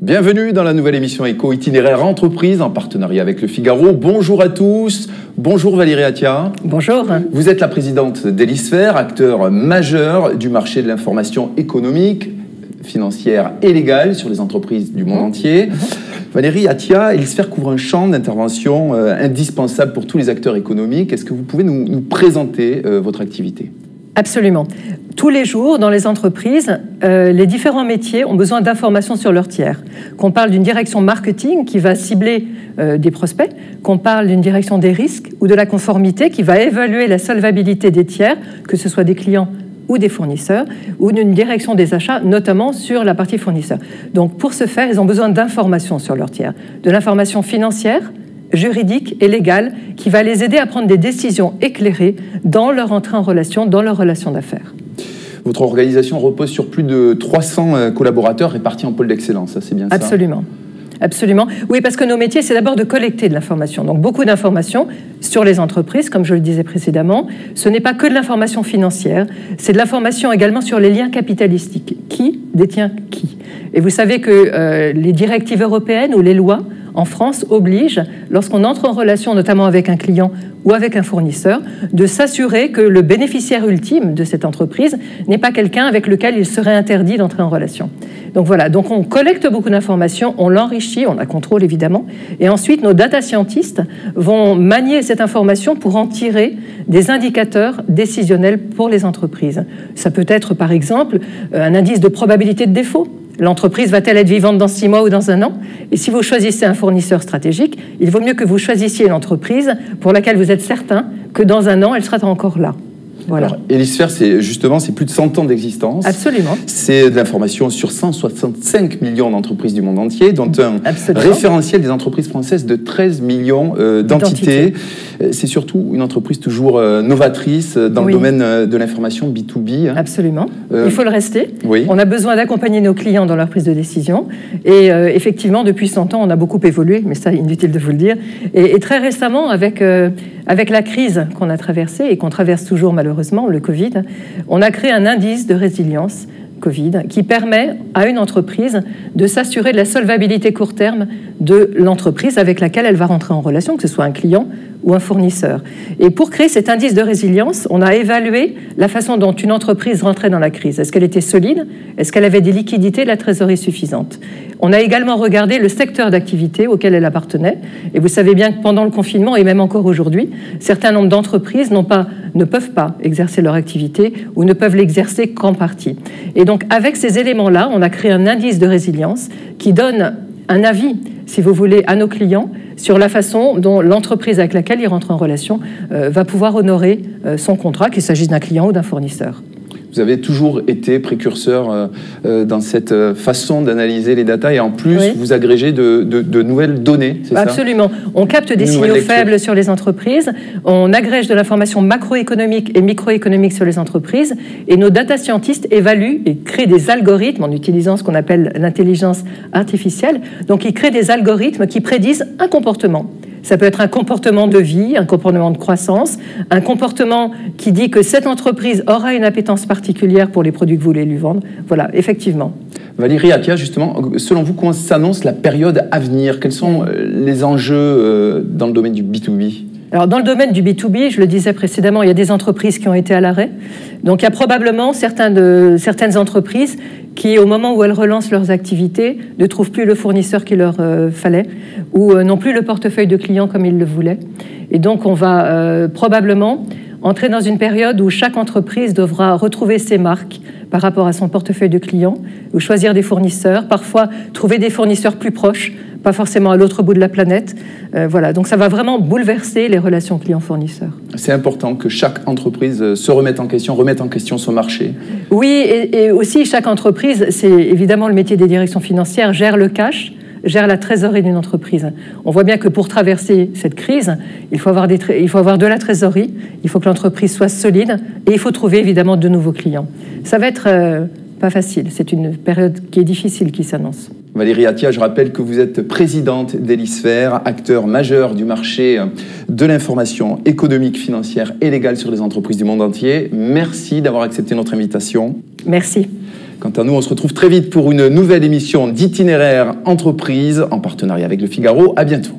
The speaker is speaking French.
Bienvenue dans la nouvelle émission Éco Itinéraire Entreprise en partenariat avec Le Figaro. Bonjour à tous. Bonjour Valérie Attia. Bonjour. Vous êt la présidente d'Elisphère, acteur majeur du marché de l'information économique, financière et légale sur les entreprises du monde entier. Valérie Attia, Elisphère couvre un champ d'intervention indispensable pour tous les acteurs économiques. Est-ce que vous pouvez nous présenter votre activité ? Absolument. Tous les jours, dans les entreprises, les différents métiers ont besoin d'informations sur leurs tiers. Qu'on parle d'une direction marketing qui va cibler des prospects, qu'on parle d'une direction des risques ou de la conformité qui va évaluer la solvabilité des tiers, que ce soit des clients ou des fournisseurs, ou d'une direction des achats, notamment sur la partie fournisseur. Donc pour ce faire, ils ont besoin d'informations sur leurs tiers, de l'information financière, juridique et légale qui va les aider à prendre des décisions éclairées dans leur entrée en relation, dans leur relation d'affaires. Votre organisation repose sur plus de 300 collaborateurs répartis en pôle d'excellence, ça c'est bien ça ? Absolument. Absolument. Oui, parce que nos métiers, c'est d'abord de collecter de l'information. Donc, beaucoup d'informations sur les entreprises, comme je le disais précédemment. Ce n'est pas que de l'information financière, c'est de l'information également sur les liens capitalistiques. Qui détient qui ? Et vous savez que les directives européennes ou les lois en France obligent, lorsqu'on entre en relation notamment avec un client ou avec un fournisseur, de s'assurer que le bénéficiaire ultime de cette entreprise n'est pas quelqu'un avec lequel il serait interdit d'entrer en relation. Donc voilà, donc on collecte beaucoup d'informations, on l'enrichit, on la contrôle évidemment, et ensuite nos data scientists vont manier cette information pour en tirer des indicateurs décisionnels pour les entreprises. Ça peut être par exemple un indice de probabilité de défaut. L'entreprise va-t-elle être vivante dans 6 mois ou dans 1 an ? Et si vous choisissez un fournisseur stratégique, il vaut mieux que vous choisissiez une entreprise pour laquelle vous êtes certain que dans 1 an, elle sera encore là. Voilà. Alors, Elisphère, c'est plus de 100 ans d'existence. Absolument. C'est de l'information sur 165 millions d'entreprises du monde entier, dont un référentiel des entreprises françaises de 13 millions d'entités. C'est surtout une entreprise toujours novatrice dans le domaine de l'information B2B. Absolument. Il faut le rester. Oui. On a besoin d'accompagner nos clients dans leur prise de décision. Et effectivement, depuis 100 ans, on a beaucoup évolué, mais ça, inutile de vous le dire. Et très récemment, avec la crise qu'on a traversée et qu'on traverse toujours malheureusement, le Covid, on a créé un indice de résilience Covid qui permet à une entreprise de s'assurer de la solvabilité court terme de l'entreprise avec laquelle elle va rentrer en relation, que ce soit un client ou un fournisseur. Et pour créer cet indice de résilience, on a évalué la façon dont une entreprise rentrait dans la crise. Est-ce qu'elle était solide ? Est-ce qu'elle avait des liquidités, de la trésorerie suffisante ? On a également regardé le secteur d'activité auquel elle appartenait. Et vous savez bien que pendant le confinement, et même encore aujourd'hui, certains nombres d'entreprises ne peuvent pas exercer leur activité ou ne peuvent l'exercer qu'en partie. Et donc, avec ces éléments-là, on a créé un indice de résilience qui donne un avis, si vous voulez, à nos clients sur la façon dont l'entreprise avec laquelle ils rentrent en relation va pouvoir honorer son contrat, qu'il s'agisse d'un client ou d'un fournisseur. Vous avez toujours été précurseur dans cette façon d'analyser les datas et en plus, vous agrégez de nouvelles données, c'est ça ? Absolument. On capte des signaux faibles sur les entreprises, on agrège de l'information macroéconomique et microéconomique sur les entreprises et nos data scientists évaluent et créent des algorithmes en utilisant ce qu'on appelle l'intelligence artificielle. Donc, ils créent des algorithmes qui prédisent un comportement. Ça peut être un comportement de vie, un comportement de croissance, un comportement qui dit que cette entreprise aura une appétence particulière pour les produits que vous voulez lui vendre. Voilà, effectivement. Valérie Attia, justement, selon vous, comment s'annonce la période à venir ? Quels sont les enjeux dans le domaine du B2B ? Alors, dans le domaine du B2B, je le disais précédemment, il y a des entreprises qui ont été à l'arrêt. Donc, il y a probablement certaines entreprises qui, au moment où elles relancent leurs activités, ne trouvent plus le fournisseur qu'il leur fallait ou n'ont plus le portefeuille de clients comme ils le voulaient. Et donc, on va probablement entrer dans une période où chaque entreprise devra retrouver ses marques par rapport à son portefeuille de clients, ou choisir des fournisseurs, parfois trouver des fournisseurs plus proches, pas forcément à l'autre bout de la planète. Voilà, donc ça va vraiment bouleverser les relations clients-fournisseurs. C'est important que chaque entreprise se remette en question son marché. Oui, et aussi chaque entreprise, c'est évidemment le métier des directions financières, gère le cash, gère la trésorerie d'une entreprise. On voit bien que pour traverser cette crise, il faut avoir de la trésorerie, il faut que l'entreprise soit solide et il faut trouver évidemment de nouveaux clients. Ça va être pas facile, c'est une période qui est difficile qui s'annonce. Valérie Attia, je rappelle que vous êtes présidente d'Elisphère, acteur majeur du marché de l'information économique, financière et légale sur les entreprises du monde entier. Merci d'avoir accepté notre invitation. Merci. Quant à nous, on se retrouve très vite pour une nouvelle émission d'Itinéraire Entreprise en partenariat avec Le Figaro. À bientôt.